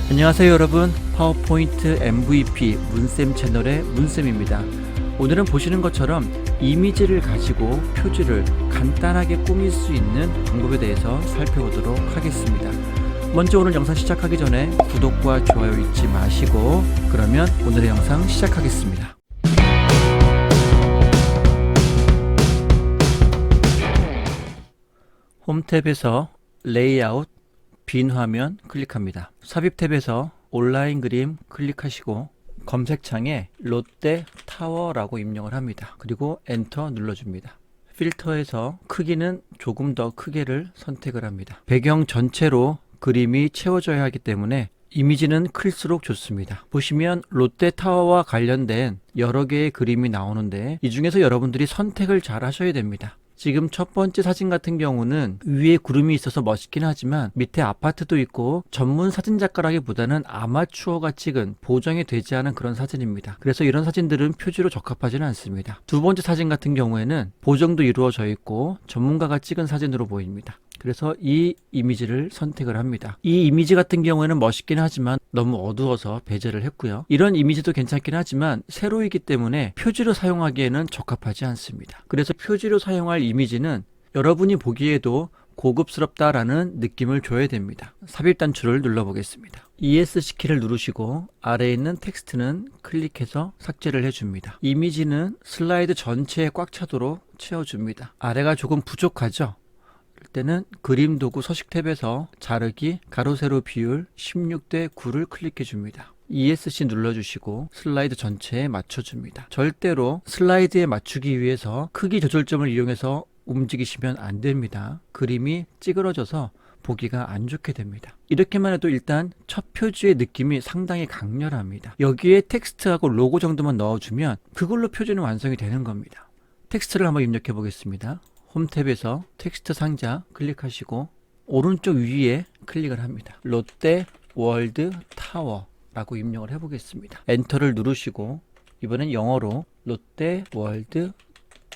안녕하세요 여러분, 파워포인트 MVP 문쌤 채널의 문쌤입니다. 오늘은 보시는 것처럼 이미지를 가지고 표지를 간단하게 꾸밀 수 있는 방법에 대해서 살펴보도록 하겠습니다. 먼저 오늘 영상 시작하기 전에 구독과 좋아요 잊지 마시고, 그러면 오늘의 영상 시작하겠습니다. 홈 탭에서 레이아웃, 빈 화면 클릭합니다. 삽입 탭에서 온라인 그림 클릭하시고 검색창에 롯데 타워라고 입력을 합니다. 그리고 엔터 눌러줍니다. 필터에서 크기는 조금 더 크게를 선택을 합니다. 배경 전체로 그림이 채워져야 하기 때문에 이미지는 클수록 좋습니다. 보시면 롯데 타워와 관련된 여러 개의 그림이 나오는데 이 중에서 여러분들이 선택을 잘 하셔야 됩니다. 지금 첫 번째 사진 같은 경우는 위에 구름이 있어서 멋있긴 하지만 밑에 아파트도 있고 전문 사진작가라기보다는 아마추어가 찍은 보정이 되지 않은 그런 사진입니다. 그래서 이런 사진들은 표지로 적합하지는 않습니다. 두 번째 사진 같은 경우에는 보정도 이루어져 있고 전문가가 찍은 사진으로 보입니다. 그래서 이 이미지를 선택을 합니다. 이 이미지 같은 경우에는 멋있긴 하지만 너무 어두워서 배제를 했고요. 이런 이미지도 괜찮긴 하지만 세로이기 때문에 표지로 사용하기에는 적합하지 않습니다. 그래서 표지로 사용할 이미지는 여러분이 보기에도 고급스럽다라는 느낌을 줘야 됩니다. 삽입 단추를 눌러보겠습니다. ESC 키를 누르시고 아래에 있는 텍스트는 클릭해서 삭제를 해줍니다. 이미지는 슬라이드 전체에 꽉 차도록 채워줍니다. 아래가 조금 부족하죠? 때는 그림 도구 서식 탭에서 자르기 가로 세로 비율 16대 9를 클릭해 줍니다. ESC 눌러주시고 슬라이드 전체에 맞춰줍니다. 절대로 슬라이드에 맞추기 위해서 크기 조절점을 이용해서 움직이시면 안 됩니다. 그림이 찌그러져서 보기가 안 좋게 됩니다. 이렇게만 해도 일단 첫 표지의 느낌이 상당히 강렬합니다. 여기에 텍스트하고 로고 정도만 넣어주면 그걸로 표지는 완성이 되는 겁니다. 텍스트를 한번 입력해 보겠습니다. 홈 탭에서 텍스트 상자 클릭하시고 오른쪽 위에 클릭을 합니다. 롯데 월드 타워 라고 입력을 해보겠습니다. 엔터를 누르시고 이번엔 영어로 롯데 월드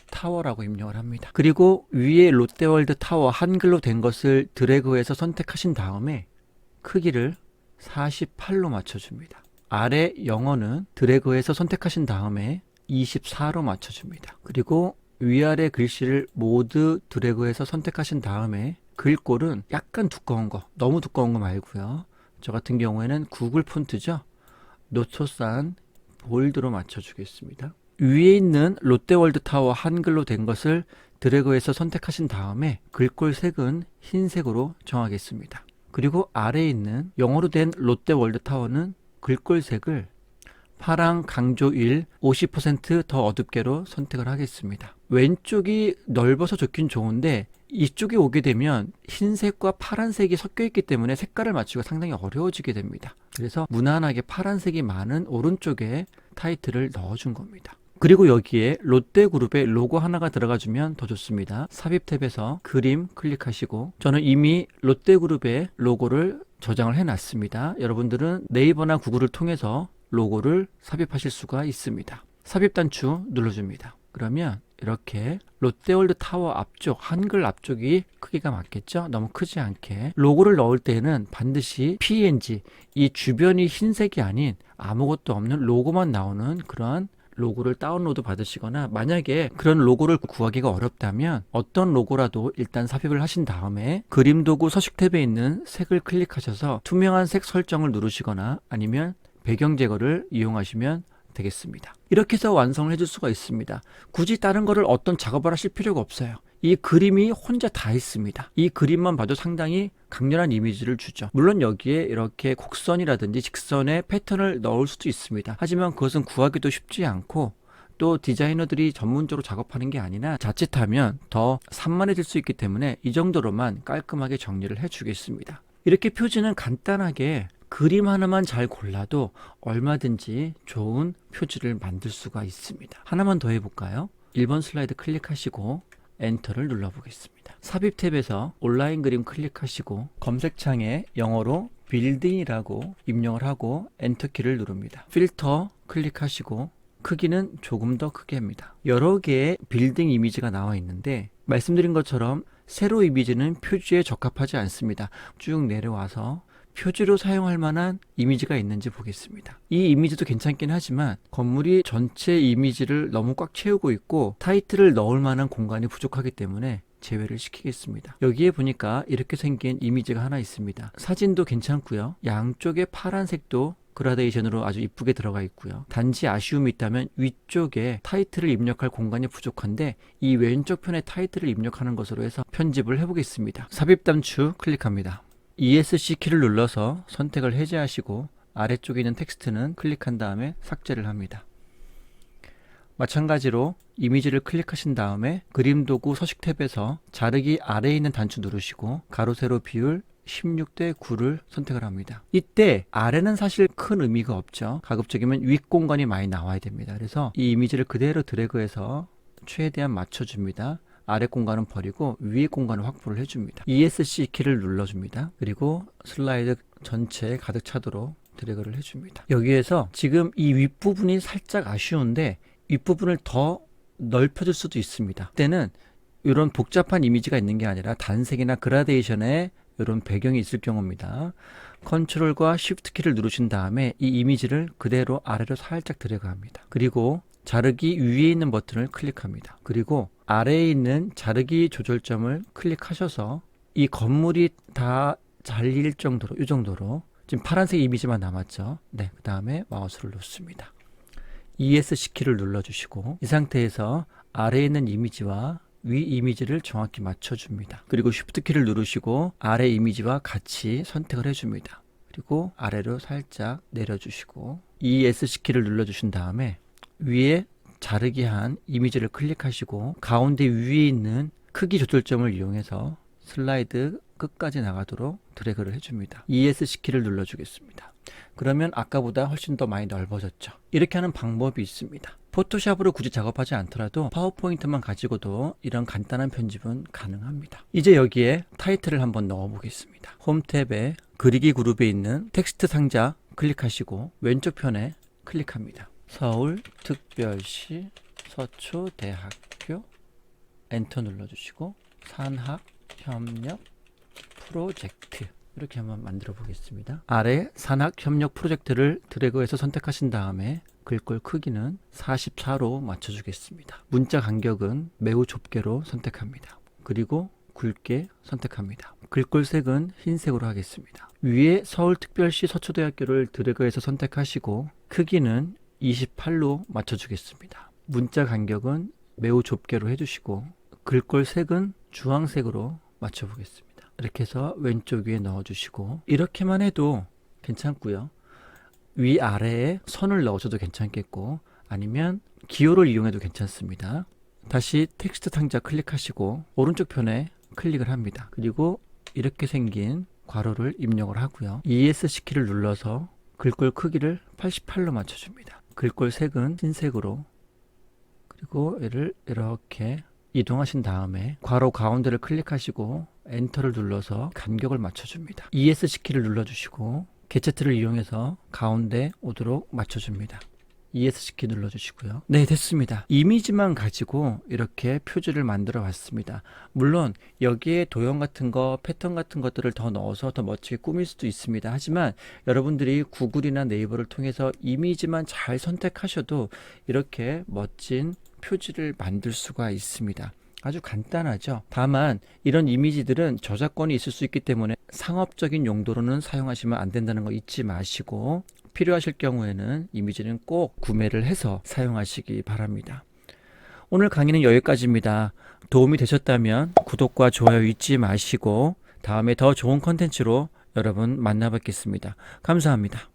타워라고 입력을 합니다. 그리고 위에 롯데 월드 타워 한글로 된 것을 드래그해서 선택하신 다음에 크기를 48로 맞춰줍니다. 아래 영어는 드래그해서 선택하신 다음에 24로 맞춰줍니다. 그리고 위아래 글씨를 모두 드래그해서 선택하신 다음에 글꼴은 약간 두꺼운 거, 너무 두꺼운 거 말고요. 저 같은 경우에는 구글 폰트죠. 노초산 볼드로 맞춰주겠습니다. 위에 있는 롯데월드 타워 한글로 된 것을 드래그해서 선택하신 다음에 글꼴 색은 흰색으로 정하겠습니다. 그리고 아래에 있는 영어로 된 롯데월드 타워는 글꼴 색을 파랑 강조 1 50%더 어둡게로 선택을 하겠습니다. 왼쪽이 넓어서 좋긴 좋은데 이쪽에 오게 되면 흰색과 파란색이 섞여 있기 때문에 색깔을 맞추기가 상당히 어려워지게 됩니다. 그래서 무난하게 파란색이 많은 오른쪽에 타이틀을 넣어준 겁니다. 그리고 여기에 롯데그룹의 로고 하나가 들어가주면 더 좋습니다. 삽입 탭에서 그림 클릭하시고 저는 이미 롯데그룹의 로고를 저장을 해놨습니다. 여러분들은 네이버나 구글을 통해서 로고를 삽입하실 수가 있습니다. 삽입 단추 눌러줍니다. 그러면 이렇게 롯데월드 타워 앞쪽, 한글 앞쪽이 크기가 맞겠죠? 너무 크지 않게. 로고를 넣을 때는 반드시 PNG, 이 주변이 흰색이 아닌 아무것도 없는 로고만 나오는 그러한 로고를 다운로드 받으시거나, 만약에 그런 로고를 구하기가 어렵다면 어떤 로고라도 일단 삽입을 하신 다음에 그림 도구 서식 탭에 있는 색을 클릭하셔서 투명한 색 설정을 누르시거나 아니면 배경 제거를 이용하시면 되겠습니다. 이렇게 해서 완성을 해줄 수가 있습니다. 굳이 다른 거를 어떤 작업을 하실 필요가 없어요. 이 그림이 혼자 다 있습니다. 이 그림만 봐도 상당히 강렬한 이미지를 주죠. 물론 여기에 이렇게 곡선이라든지 직선의 패턴을 넣을 수도 있습니다. 하지만 그것은 구하기도 쉽지 않고 또 디자이너들이 전문적으로 작업하는 게 아니라 자칫하면 더 산만해질 수 있기 때문에 이 정도로만 깔끔하게 정리를 해주겠습니다. 이렇게 표지는 간단하게 그림 하나만 잘 골라도 얼마든지 좋은 표지를 만들 수가 있습니다. 하나만 더 해볼까요? 1번 슬라이드 클릭하시고 엔터를 눌러보겠습니다. 삽입 탭에서 온라인 그림 클릭하시고 검색창에 영어로 빌딩이라고 입력을 하고 엔터키를 누릅니다. 필터 클릭하시고 크기는 조금 더 크게 합니다. 여러 개의 빌딩 이미지가 나와 있는데 말씀드린 것처럼 세로 이미지는 표지에 적합하지 않습니다. 쭉 내려와서 표지로 사용할 만한 이미지가 있는지 보겠습니다. 이 이미지도 괜찮긴 하지만 건물이 전체 이미지를 너무 꽉 채우고 있고 타이틀을 넣을 만한 공간이 부족하기 때문에 제외를 시키겠습니다. 여기에 보니까 이렇게 생긴 이미지가 하나 있습니다. 사진도 괜찮고요. 양쪽에 파란색도 그라데이션으로 아주 이쁘게 들어가 있고요. 단지 아쉬움이 있다면 위쪽에 타이틀을 입력할 공간이 부족한데 이 왼쪽 편에 타이틀을 입력하는 것으로 해서 편집을 해보겠습니다. 삽입 단추 클릭합니다. ESC 키를 눌러서 선택을 해제하시고 아래쪽에 있는 텍스트는 클릭한 다음에 삭제를 합니다. 마찬가지로 이미지를 클릭하신 다음에 그림 도구 서식 탭에서 자르기 아래에 있는 단추 누르시고 가로 세로 비율 16대 9를 선택을 합니다. 이때 아래는 사실 큰 의미가 없죠. 가급적이면 윗 공간이 많이 나와야 됩니다. 그래서 이 이미지를 그대로 드래그해서 최대한 맞춰줍니다. 아래 공간은 버리고 위에 공간을 확보를 해줍니다. ESC 키를 눌러줍니다. 그리고 슬라이드 전체에 가득 차도록 드래그를 해줍니다. 여기에서 지금 이 윗부분이 살짝 아쉬운데 윗부분을 더 넓혀줄 수도 있습니다. 그때는 이런 복잡한 이미지가 있는 게 아니라 단색이나 그라데이션에 이런 배경이 있을 경우입니다. 컨트롤과 쉬프트 키를 누르신 다음에 이 이미지를 그대로 아래로 살짝 드래그합니다. 그리고 자르기 위에 있는 버튼을 클릭합니다. 그리고 아래에 있는 자르기 조절점을 클릭하셔서 이 건물이 다 잘릴 정도로, 이 정도로 지금 파란색 이미지만 남았죠. 네, 그 다음에 마우스를 놓습니다. ESC 키를 눌러주시고 이 상태에서 아래에 있는 이미지와 위 이미지를 정확히 맞춰줍니다. 그리고 쉬프트 키를 누르시고 아래 이미지와 같이 선택을 해줍니다. 그리고 아래로 살짝 내려주시고 ESC 키를 눌러주신 다음에 위에 자르기 한 이미지를 클릭하시고 가운데 위에 있는 크기 조절점을 이용해서 슬라이드 끝까지 나가도록 드래그를 해줍니다. ESC 키를 눌러주겠습니다. 그러면 아까보다 훨씬 더 많이 넓어졌죠. 이렇게 하는 방법이 있습니다. 포토샵으로 굳이 작업하지 않더라도 파워포인트만 가지고도 이런 간단한 편집은 가능합니다. 이제 여기에 타이틀을 한번 넣어 보겠습니다. 홈 탭에 그리기 그룹에 있는 텍스트 상자 클릭하시고 왼쪽 편에 클릭합니다. 서울특별시 서초대학교 엔터 눌러주시고 산학협력 프로젝트 이렇게 한번 만들어 보겠습니다. 아래 산학협력 프로젝트를 드래그해서 선택하신 다음에 글꼴 크기는 44로 맞춰주겠습니다. 문자 간격은 매우 좁게로 선택합니다. 그리고 굵게 선택합니다. 글꼴 색은 흰색으로 하겠습니다. 위에 서울특별시 서초대학교를 드래그해서 선택하시고 크기는 28로 맞춰주겠습니다. 문자 간격은 매우 좁게로 해주시고 글꼴 색은 주황색으로 맞춰보겠습니다. 이렇게 해서 왼쪽 위에 넣어주시고 이렇게만 해도 괜찮고요. 위아래에 선을 넣으셔도 괜찮겠고 아니면 기호를 이용해도 괜찮습니다. 다시 텍스트 상자 클릭하시고 오른쪽 편에 클릭을 합니다. 그리고 이렇게 생긴 괄호를 입력을 하고요. ESC 키를 눌러서 글꼴 크기를 88로 맞춰줍니다. 글꼴 색은 흰색으로 그리고 얘를 이렇게 이동하신 다음에 괄호 가운데를 클릭하시고 엔터를 눌러서 간격을 맞춰줍니다. ESC 키를 눌러주시고 개체틀을 이용해서 가운데 오도록 맞춰줍니다. ESC 키 눌러주시고요. 네, 됐습니다. 이미지만 가지고 이렇게 표지를 만들어 봤습니다. 물론 여기에 도형 같은 거, 패턴 같은 것들을 더 넣어서 더 멋지게 꾸밀 수도 있습니다. 하지만 여러분들이 구글이나 네이버를 통해서 이미지만 잘 선택하셔도 이렇게 멋진 표지를 만들 수가 있습니다. 아주 간단하죠. 다만 이런 이미지들은 저작권이 있을 수 있기 때문에 상업적인 용도로는 사용하시면 안 된다는 거 잊지 마시고 필요하실 경우에는 이미지는 꼭 구매를 해서 사용하시기 바랍니다. 오늘 강의는 여기까지입니다. 도움이 되셨다면 구독과 좋아요 잊지 마시고 다음에 더 좋은 컨텐츠로 여러분 만나 뵙겠습니다. 감사합니다.